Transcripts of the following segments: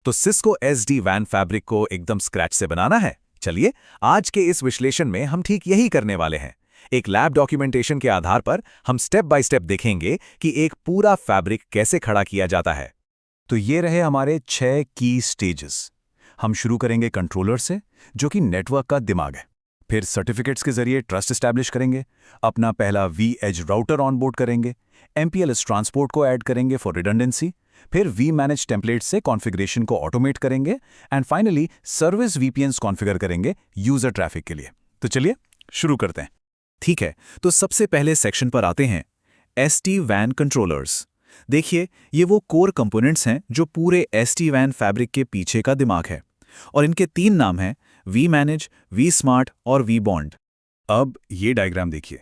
तो Cisco SD WAN fabric को एकदम स्क्रैच से बनाना है। चलिए, आज के इस विश्लेषण में हम ठीक यही करने वाले हैं। एक लैब डॉक्यूमेंटेशन के आधार पर हम स्टेप बाय स्टेप देखेंगे कि एक पूरा फैब्रिक कैसे खड़ा किया जाता है। तो ये रहे हमारे 6 की स्टेजेस। हम शुरू करेंगे कंट्रोलर से, जो कि नेटवर्क का दिमाग है। फिर सर्टिफिकेट्स के जरिए ट्रस्ट एस्टैब्लिश करेंगे, अपना पहला V-Edge राउटर ऑनबोर्ड करेंगे, MPLS ट्रांसपोर्ट को ऐड करेंगे फॉर रिडंडेंसी, फिर vManage टेम्पलेट से कॉन्फ़िगरेशन को ऑटोमेट करेंगे and finally service VPNs configure करेंगे यूजर ट्रैफिक के लिए। तो चलिए शुरू करते हैं। ठीक है, तो सबसे पहले सेक्शन पर आते हैं, SD-WAN कंट्रोलर्स। देखिए, ये वो कोर कंपोनेंट्स हैं जो पूरे SD-WAN फैब्रिक के पीछे का दिमाग है, और इनके 3 नाम हैं, vManage, vSmart और vBond। अब ये डायग्राम देखिए,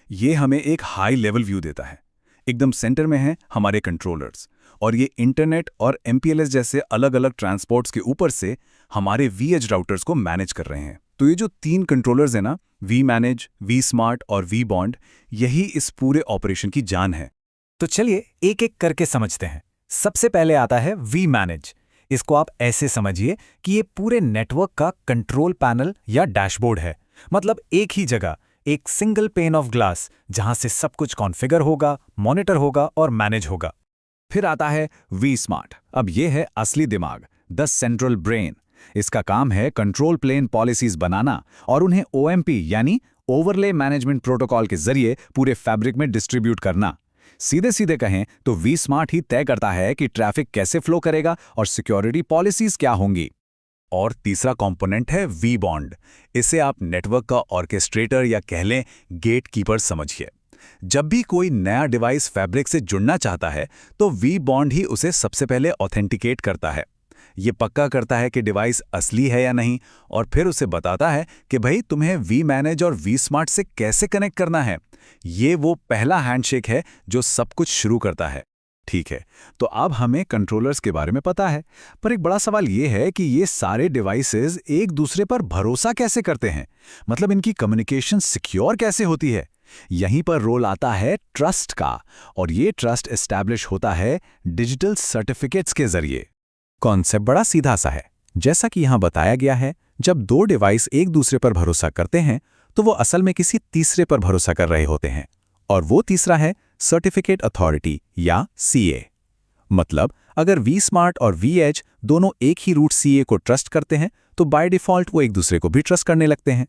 ये हमें एक हाई लेवल व्यू देता है। एकदम सेंटर में हैं हमारे कंट्रोलर्स, और ये इंटरनेट और MPLS जैसे अलग अलग ट्रांसपोर्ट्स के ऊपर से हमारे V-Edge राउटर्स को मैनेज कर रहे हैं। तो ये जो 3 कंट्रोलर्स हैं ना, vManage, vSmart और vBond, यही इस पूरे ऑपरेशन की जान है। तो चलिए एक एक करके समझते हैं। सबसे पहले आता है vManage। इसको आप ऐसे समझिए कि ये पूरे नेटवर्क का कंट्रोल पैनल या डैशबोर्ड है। मतलब एक ही जगह, एक सिंगल पेन ऑफ ग्लास, जहां से सब कुछ कॉन्फ़िगर होगा, मॉनिटर होगा और मैनेज होगा। फिर आता है vSmart। अब ये है असली दिमाग, द सेंट्रल ब्रेन। इसका काम है कंट्रोल प्लेन पॉलिसीज बनाना और उन्हें OMP यानी ओवरले मैनेजमेंट प्रोटोकॉल के जरिए पूरे फैब्रिक में डिस्ट्रीब्यूट करना। सीधे सीधे कहें तो vSmart ही तय करता है कि ट्रैफिक कैसे फ्लो करेगा और सिक्योरिटी पॉलिसीज क्या होंगी। और तीसरा कंपोनेंट है vBond। इसे आप नेटवर्क का ऑर्केस्ट्रेटर या कह लें गेट कीपर समझिए। जब भी कोई नया डिवाइस फैब्रिक से जुड़ना चाहता है तो vBond ही उसे सबसे पहले ऑथेंटिकेट करता है। ये पक्का करता है कि डिवाइस असली है या नहीं, और फिर उसे बताता है कि भाई तुम्हें vManage और vSmart से कैसे कनेक्ट करना है। ये वो पहला हैंडशेक है जो सब कुछ शुरू करता है। ठीक है, तो अब हमें कंट्रोलर्स के बारे में पता है, पर एक बड़ा सवाल ये है कि ये सारे डिवाइसेस एक दूसरे पर भरोसा कैसे करते हैं। मतलब इनकी कम्युनिकेशन सिक्योर कैसे होती है। यहीं पर रोल आता है ट्रस्ट का, और ये ट्रस्ट एस्टैब्लिश होता है डिजिटल सर्टिफिकेट्स के जरिए। कॉन्सेप्ट बड़ा सीधा सा है। जैसा कि यहाँ बताया गया है, जब 2 डिवाइस एक दूसरे पर भरोसा करते हैं तो वो असल में किसी तीसरे पर भरोसा कर रहे होते हैं, और वो तीसरा है सर्टिफिकेट अथॉरिटी या CA। मतलब अगर vSmart और V-Edge दोनों एक ही रूट CA को ट्रस्ट करते हैं तो बाय डिफ़ॉल्ट वो एक दूसरे को भी ट्रस्ट करने लगते हैं।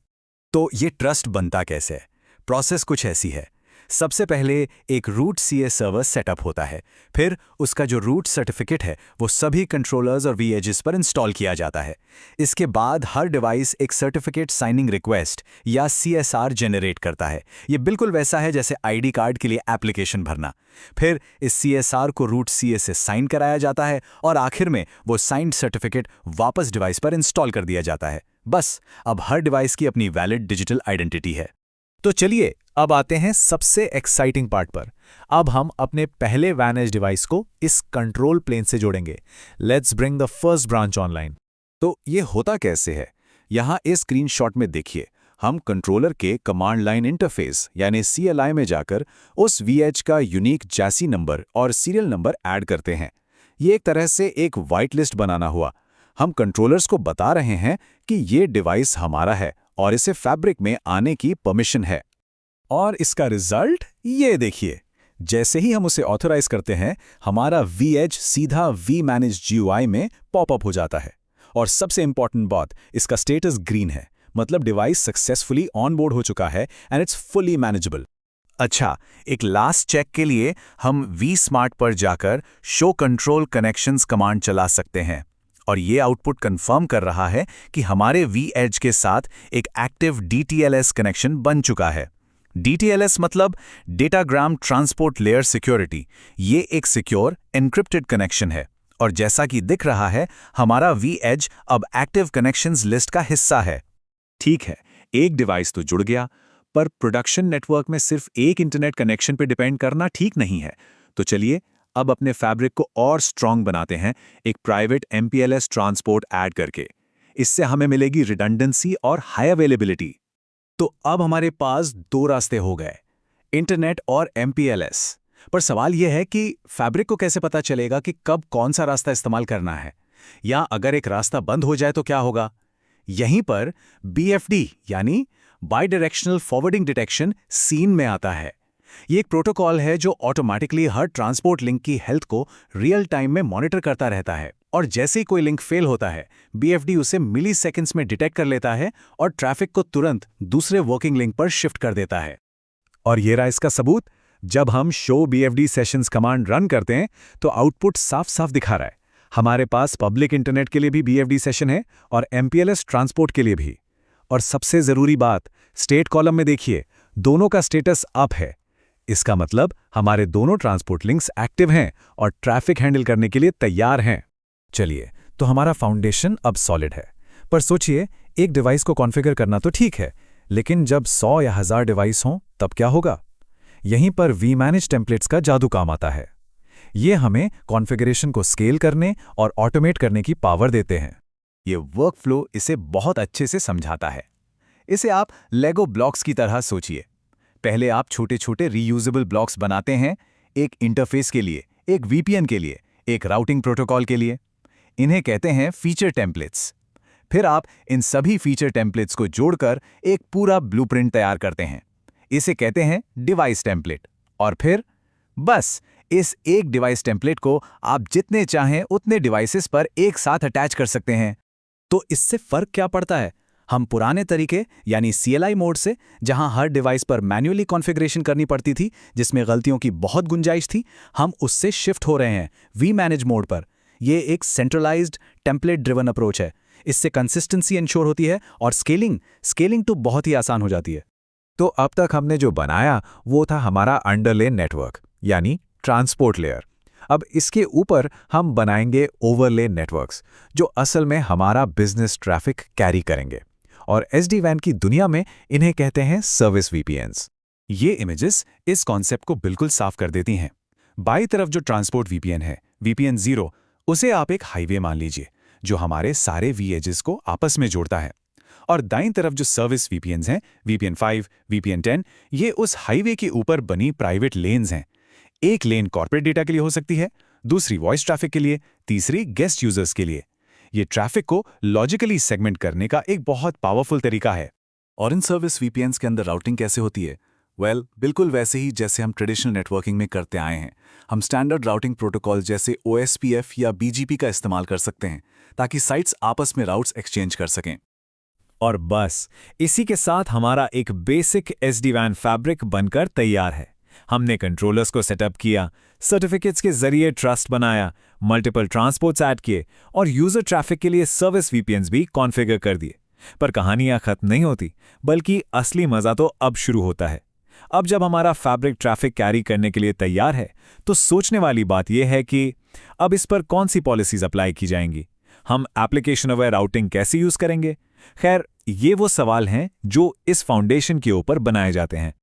तो ये ट्रस्ट बनता कैसे है? प्रोसेस कुछ ऐसी है। सबसे पहले एक रूट CA सर्वर सेटअप होता है, फिर उसका जो रूट सर्टिफिकेट है वो सभी कंट्रोलर्स और V-Edges पर इंस्टॉल किया जाता है। इसके बाद हर डिवाइस एक सर्टिफिकेट साइनिंग रिक्वेस्ट या CSR जनरेट करता है। ये बिल्कुल वैसा है जैसे ID कार्ड के लिए एप्लीकेशन भरना। फिर इस CSR को रूट CA से साइन कराया जाता है और आखिर में वो साइंड सर्टिफिकेट वापस डिवाइस पर इंस्टॉल कर दिया जाता है। बस अब हर डिवाइस की अपनी वैलिड डिजिटल आइडेंटिटी है। तो चलिए अब आते हैं सबसे एक्साइटिंग पार्ट पर। अब हम अपने पहले वैनेज डिवाइस को इस कंट्रोल प्लेन से जोड़ेंगे। Let's bring the first branch online. तो ये होता कैसे है? यहाँ इस स्क्रीनशॉट में देखिए, हम कंट्रोलर के कमांड लाइन इंटरफेस यानी CLI में जाकर उस V-Edge का यूनिक जैसी नंबर और सीरियल नंबर ऐड करते हैं। ये एक तरह से एक वाइट लिस्ट बनाना हुआ। हम कंट्रोलर्स को बता रहे हैं कि ये डिवाइस हमारा है और इसे फैब्रिक में आने की परमिशन है। और इसका रिजल्ट ये देखिए। जैसे ही हम उसे ऑथराइज करते हैं, हमारा V-Edge सीधा vManage GUI में पॉपअप हो जाता है। और सबसे इंपॉर्टेंट बात, इसका स्टेटस ग्रीन है, मतलब डिवाइस सक्सेसफुली ऑनबोर्ड हो चुका है एंड इट्स फुली मैनेजेबल। अच्छा, एक लास्ट चेक के लिए हम vSmart पर जाकर शो कंट्रोल कनेक्शंस कमांड चला सकते हैं, और ये आउटपुट कंफर्म कर रहा है कि हमारे V-Edge के साथ एक एक्टिव DTLS कनेक्शन बन चुका है। DTLS मतलब डेटाग्राम ट्रांसपोर्ट लेयर सिक्योरिटी। ये एक सिक्योर एन्क्रिप्टेड कनेक्शन है, और जैसा कि दिख रहा है, हमारा V-Edge अब एक्टिव कनेक्शंस लिस्ट का हिस्सा है। ठीक है, एक डिवाइस तो जुड़ गया, पर प्रोडक्शन नेटवर्क में सिर्फ एक इंटरनेट कनेक्शन पर डिपेंड करना ठीक नहीं है। तो चलिए अब अपने फैब्रिक को और स्ट्रांग बनाते हैं एक प्राइवेट MPLS ट्रांसपोर्ट ऐड करके। इससे हमें मिलेगी रिडंडेंसी और हाई अवेलेबिलिटी। तो अब हमारे पास 2 रास्ते हो गए, इंटरनेट और MPLS। पर सवाल यह है कि फैब्रिक को कैसे पता चलेगा कि कब कौन सा रास्ता इस्तेमाल करना है। या अगर एक रास्ता बंद हो जाए तो क्या होगा? यहीं पर BFD यानी bidirectional forwarding detection scene में आता है। ये एक प्रोटोकॉल है जो ऑटोमेटिकली हर ट्रांसपोर्ट लिंक की हेल्थ को रियल टाइम में मॉनिटर करता रहता है, और जैसे ही कोई लिंक फेल होता है, BFD उसे मिली सेकेंड्स में डिटेक्ट कर लेता है और ट्रैफिक को तुरंत दूसरे वर्किंग लिंक पर शिफ्ट कर देता है। और ये रहा इसका सबूत। जब हम show BFD sessions command run करते हैं तो आउटपुट साफ साफ दिखा रहा है। हमारे पास पब्लिक इंटरनेट के लिए भी BFD सेशन है और MPLS ट्रांसपोर्ट के लिए भी। और सबसे ज़रूरी बात, स्टेट कॉलम में देखिए, दोनों का स्टेटस अप है। इसका मतलब हमारे दोनों ट्रांसपोर्ट लिंक्स एक्टिव हैं और ट्रैफिक हैंडल करने के लिए तैयार हैं। चलिए, तो हमारा फाउंडेशन अब सॉलिड है। पर सोचिए, एक डिवाइस को कॉन्फ़िगर करना तो ठीक है, लेकिन जब 100 या 1000 डिवाइस हों तब क्या होगा? यहीं पर vManage टेम्पलेट्स का जादू काम आता है। ये हमें कॉन्फ़िगरेशन को स्केल करने और ऑटोमेट करने की पावर देते हैं। ये वर्कफ्लो इसे बहुत अच्छे से समझाता है। इसे आप लेगो ब्लॉक्स की तरह सोचिए। पहले आप छोटे छोटे रीयूजेबल ब्लॉक्स बनाते हैं, एक इंटरफेस के लिए, एक VPN के लिए, एक राउटिंग प्रोटोकॉल के लिए। इन्हें कहते हैं फीचर टेम्पलेट्स। फिर आप इन सभी फीचर टेम्पलेट्स को जोड़कर एक पूरा ब्लूप्रिंट तैयार करते हैं। इसे कहते हैं डिवाइस टेम्पलेट। और फिर बस इस एक डिवाइस टेम्पलेट को आप जितने चाहें उतने डिवाइसेस पर एक साथ अटैच कर सकते हैं। तो इससे फर्क क्या पड़ता है? हम पुराने तरीके यानी CLI मोड से, जहां हर डिवाइस पर मैन्युअली कॉन्फ़िगरेशन करनी पड़ती थी, जिसमें गलतियों की बहुत गुंजाइश थी, हम उससे शिफ्ट हो रहे हैं vManage मोड पर। यह एक सेंट्रलाइज्ड टेम्पलेट ड्रिवन अप्रोच है। इससे कंसिस्टेंसी इंश्योर होती है और स्केलिंग तो बहुत ही आसान हो जाती है। तो अब तक हमने जो बनाया वो था हमारा अंडरले नेटवर्क यानी ट्रांसपोर्ट लेयर। अब इसके ऊपर हम बनाएंगे ओवरले नेटवर्क्स, जो असल में हमारा बिजनेस ट्रैफिक कैरी करेंगे। और SD-WAN की दुनिया में इन्हें कहते हैं सर्विस VPNs। ये इमेजेस इस कॉन्सेप्ट को बिल्कुल साफ कर देती हैं। बाईं तरफ जो ट्रांसपोर्ट VPN है, VPN 0, उसे आप एक हाईवे मान लीजिए, जो हमारे सारे V-एजेस को आपस में जोड़ता है। और दाईं तरफ जो सर्विस VPNs हैं, VPN 5, VPN 10, ये उस हाईवे के ऊपर बनी प्राइवेट लेन्स हैं। एक लेन कॉर्पोरेट डेटा के लिए हो सकती है, दूसरी वॉइस ट्रैफिक के लिए, तीसरी गेस्ट यूजर्स के लिए। ये ट्रैफिक को लॉजिकली सेगमेंट करने का एक बहुत पावरफुल तरीका है। और इन सर्विस VPNs के अंदर राउटिंग कैसे होती है? बिल्कुल वैसे ही जैसे हम ट्रेडिशनल नेटवर्किंग में करते आए हैं। हम स्टैंडर्ड राउटिंग प्रोटोकॉल जैसे OSPF या BGP का इस्तेमाल कर सकते हैं, ताकि साइट्स आपस में राउट्स एक्सचेंज कर सकें। और बस इसी के साथ हमारा एक बेसिक SD-WAN फैब्रिक बनकर तैयार है। हमने कंट्रोलर्स को सेटअप किया, सर्टिफिकेट्स के जरिए ट्रस्ट बनाया, मल्टीपल ट्रांसपोर्ट्स ऐड किए और यूजर ट्रैफिक के लिए सर्विस VPNs भी कॉन्फ़िगर कर दिए। पर कहानियां खत्म नहीं होती, बल्कि असली मजा तो अब शुरू होता है। अब जब हमारा फैब्रिक ट्रैफिक कैरी करने के लिए तैयार है, तो सोचने वाली बात यह है कि अब इस पर कौन सी पॉलिसीज अप्लाई की जाएंगी। हम एप्लीकेशन अवेयर राउटिंग कैसे यूज करेंगे? खैर, ये वो सवाल हैं जो इस फाउंडेशन के ऊपर बनाए जाते हैं।